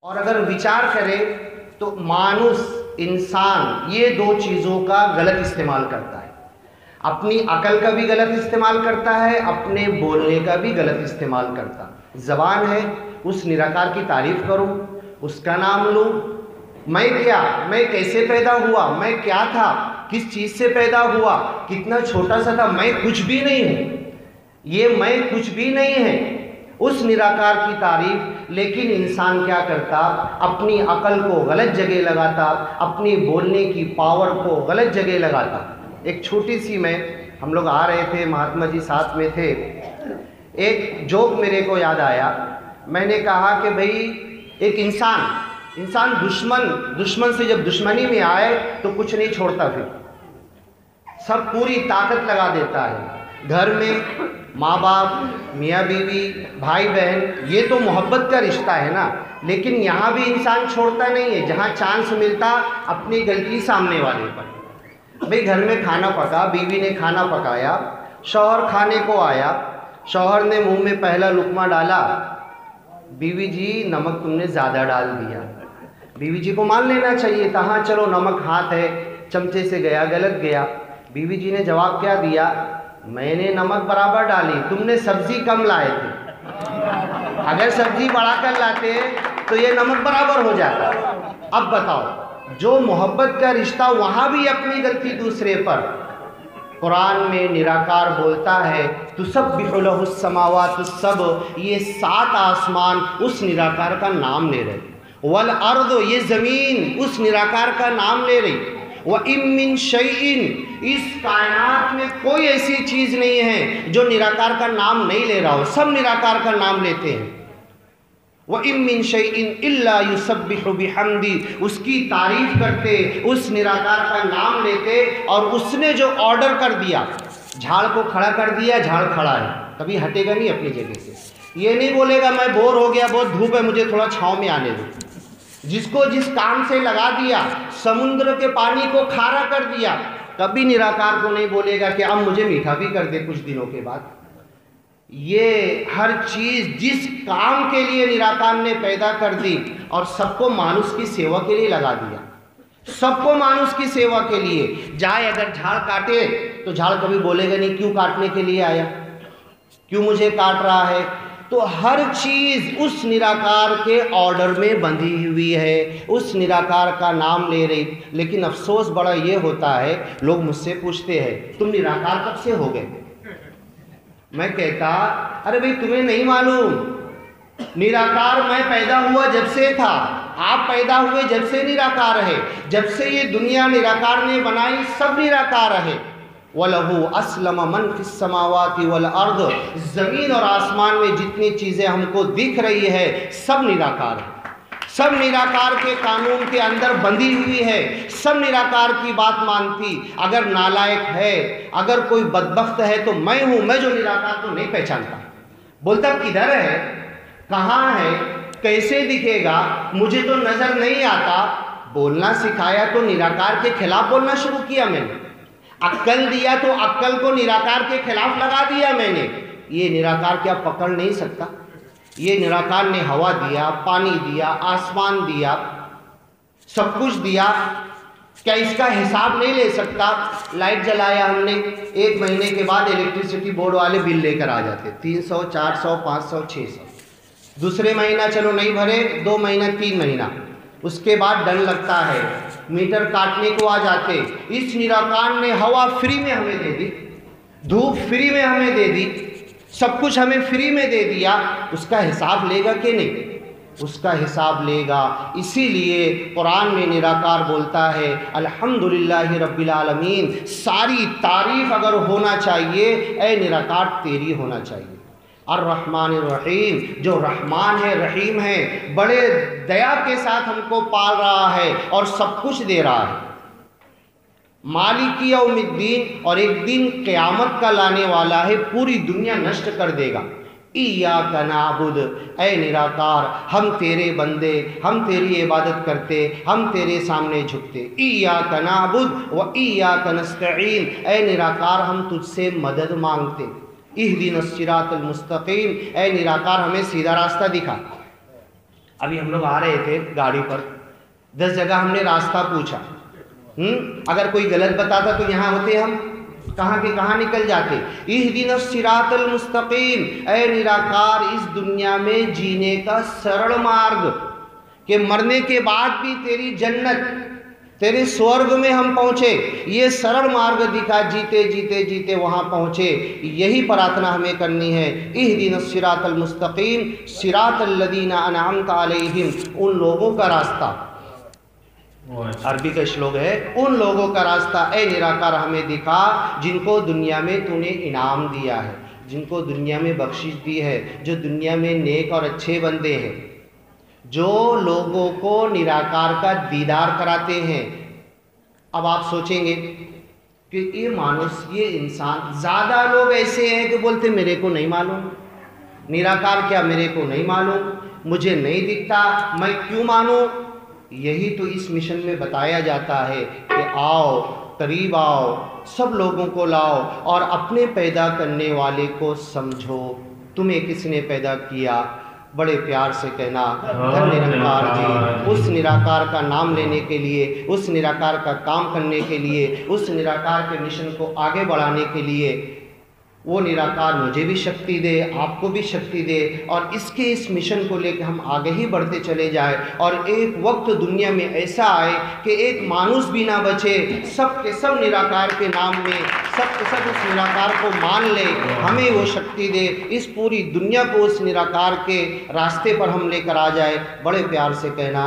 और अगर विचार करें तो मानुस, इंसान, ये दो चीज़ों का गलत इस्तेमाल करता है। अपनी अकल का भी गलत इस्तेमाल करता है, अपने बोलने का भी गलत इस्तेमाल करता है। ज़बान है, उस निराकार की तारीफ़ करूं, उसका नाम लूं। मैं क्या, मैं कैसे पैदा हुआ, मैं क्या था, किस चीज़ से पैदा हुआ, कितना छोटा सा था, मैं कुछ भी नहीं हूँ, ये मैं कुछ भी नहीं है, उस निराकार की तारीफ। लेकिन इंसान क्या करता, अपनी अकल को गलत जगह लगाता, अपनी बोलने की पावर को गलत जगह लगाता। एक छोटी सी, हम लोग आ रहे थे, महात्मा जी साथ में थे, एक जोक मेरे को याद आया। मैंने कहा कि भाई एक इंसान दुश्मन से जब दुश्मनी में आए तो कुछ नहीं छोड़ता, फिर सब पूरी ताकत लगा देता है। घर में माँ बाप, मियाँ बीवी, भाई बहन, ये तो मोहब्बत का रिश्ता है ना। लेकिन यहाँ भी इंसान छोड़ता नहीं है, जहाँ चांस मिलता अपनी गलती सामने वाले पर। भाई घर में खाना पका, बीवी ने खाना पकाया, शौहर खाने को आया, शौहर ने मुंह में पहला लुकमा डाला, बीवी जी नमक तुमने ज़्यादा डाल दिया। बीवी जी को मान लेना चाहिए था, हाँ चलो नमक हाथ है, चमचे से गया, गलत गया। बीवी जी ने जवाब क्या दिया, मैंने नमक बराबर डाली, तुमने सब्जी कम लाए थे, अगर सब्जी बढ़ाकर लाते तो ये नमक बराबर हो जाता। अब बताओ, जो मोहब्बत का रिश्ता, वहाँ भी अपनी गलती दूसरे पर। कुरान में निराकार बोलता है तुसब्बिहु लहुस समावातु सब, ये 7 आसमान उस निराकार का नाम ले रहे, वल अर्द, ये ज़मीन उस निराकार का नाम ले रही, व इम मिन शैइन, इस कायनात में कोई ऐसी चीज़ नहीं है जो निराकार का नाम नहीं ले रहा हो, सब निराकार का नाम लेते हैं। व इम मिन शैइन इल्ला युसब्बिहु बिहम्दी, उसकी तारीफ करते, उस निराकार का नाम लेते। और उसने जो ऑर्डर कर दिया, झाड़ को खड़ा कर दिया, झाड़ खड़ा है, कभी हटेगा नहीं अपनी जगह से। ये नहीं बोलेगा मैं बोर हो गया, बहुत धूप है, मुझे थोड़ा छाँव में आने दो। जिसको जिस काम से लगा दिया, समुद्र के पानी को खारा कर दिया, कभी निराकार को नहीं बोलेगा कि अब मुझे मीठा भी कर दे कुछ दिनों के बाद। ये हर चीज़ जिस काम के लिए निराकार ने पैदा कर दी, और सबको मानुष की सेवा के लिए लगा दिया, सबको मानुष की सेवा के लिए। जाए अगर झाड़ काटे तो झाड़ कभी बोलेगा नहीं क्यों काटने के लिए आया, क्यों मुझे काट रहा है। तो हर चीज़ उस निराकार के ऑर्डर में बंधी हुई है, उस निराकार का नाम ले रही। लेकिन अफसोस बड़ा ये होता है, लोग मुझसे पूछते हैं तुम निराकार कब से हो गए। मैं कहता अरे भाई तुम्हें नहीं मालूम, निराकार मैं पैदा हुआ जब से था, आप पैदा हुए जब से निराकार है, जब से ये दुनिया निराकार ने बनाई सब निराकार है। वलहु अस्लम मन फिस समावाति वल अर्द, ज़मीन और आसमान में जितनी चीज़ें हमको दिख रही है सब निराकार है, सब निराकार के कानून के अंदर बंधी हुई है, सब निराकार की बात मानती। अगर नालायक है, अगर कोई बदबख्त है तो मैं हूँ, मैं जो निराकार को नहीं पहचानता, बोलता किधर है, कहाँ है, कैसे दिखेगा, मुझे तो नज़र नहीं आता। बोलना सिखाया तो निराकार के खिलाफ बोलना शुरू किया मैंने, अक्ल दिया तो अक्ल को निराकार के खिलाफ लगा दिया मैंने। ये निराकार क्या पकड़ नहीं सकता, ये निराकार ने हवा दिया, पानी दिया, आसमान दिया, सब कुछ दिया, क्या इसका हिसाब नहीं ले सकता। लाइट जलाया हमने, 1 महीने के बाद इलेक्ट्रिसिटी बोर्ड वाले बिल लेकर आ जाते, 300, 400, 500, 600। दूसरे महीना चलो नहीं भरे, 2 महीना, 3 महीना, उसके बाद डर लगता है, मीटर काटने को आ जाते। इस निराकार ने हवा फ्री में हमें दे दी, धूप फ्री में हमें दे दी, सब कुछ हमें फ्री में दे दिया, उसका हिसाब लेगा कि नहीं, उसका हिसाब लेगा। इसीलिए कुरान में निराकार बोलता है अल्हम्दुलिल्लाहि रब्बिल आलमीन, सारी तारीफ अगर होना चाहिए ऐ निराकार तेरी होना चाहिए। अर्रहमानिर रहीम, जो रहमान है, रहीम है, बड़े दया के साथ हमको पाल रहा है और सब कुछ दे रहा है। मालिकी यौमिद्दीन, और एक दिन क़यामत का लाने वाला है, पूरी दुनिया नष्ट कर देगा। इय्याका नअबुद, ऐ निराकार हम तेरे बंदे, हम तेरी इबादत करते, हम तेरे सामने झुकते। इय्याका नअबुद व इय्याका नस्तईन, ऐ निराकार हम तुझसे मदद मांगते। इहदिनस सिरातल मुस्तकीम, ऐ निराकार हमें सीधा रास्ता दिखा। अभी हम लोग आ रहे थे गाड़ी पर, 10 जगह हमने रास्ता पूछा, अगर कोई गलत बताता तो यहाँ होते हम कहाँ के कहाँ निकल जाते। इहदिनस सिरातल मुस्तकीम, ऐ निराकार इस दुनिया में जीने का सरल मार्ग, कि मरने के बाद भी तेरी जन्नत, तेरे स्वर्ग में हम पहुँचे, ये सरल मार्ग दिखा, जीते जीते जीते वहाँ पहुँचे। यही प्रार्थना हमें करनी है। इहदिनस सिरातल मुस्तकीम सिरातल लदीना अनअमत अलैहिम, उन लोगों का रास्ता, अरबी का श्लोक है, उन लोगों का रास्ता ए निराकार हमें दिखा जिनको दुनिया में तूने इनाम दिया है, जिनको दुनिया में बख्शिश दी है, जो दुनिया में नेक और अच्छे बंदे हैं, जो लोगों को निराकार का दीदार कराते हैं। अब आप सोचेंगे कि ये मानुस, ये इंसान, ज़्यादा लोग ऐसे हैं कि बोलते मेरे को नहीं मालूम, निराकार क्या मेरे को नहीं मालूम, मुझे नहीं दिखता, मैं क्यों मानूं। यही तो इस मिशन में बताया जाता है कि आओ, करीब आओ, सब लोगों को लाओ और अपने पैदा करने वाले को समझो। तुम्हें किसने पैदा किया, बड़े प्यार से कहना धन निरंकार जी। उस निराकार का नाम लेने के लिए, उस निराकार का काम करने के लिए, उस निराकार के मिशन को आगे बढ़ाने के लिए वो निराकार मुझे भी शक्ति दे, आपको भी शक्ति दे, और इसके इस मिशन को लेकर हम आगे ही बढ़ते चले जाए। और एक वक्त दुनिया में ऐसा आए कि एक मानुस भी ना बचे, सब के सब निराकार के नाम में सब के सब उस निराकार को मान ले, हमें वो शक्ति दे, इस पूरी दुनिया को उस निराकार के रास्ते पर हम लेकर आ जाए। बड़े प्यार से कहना।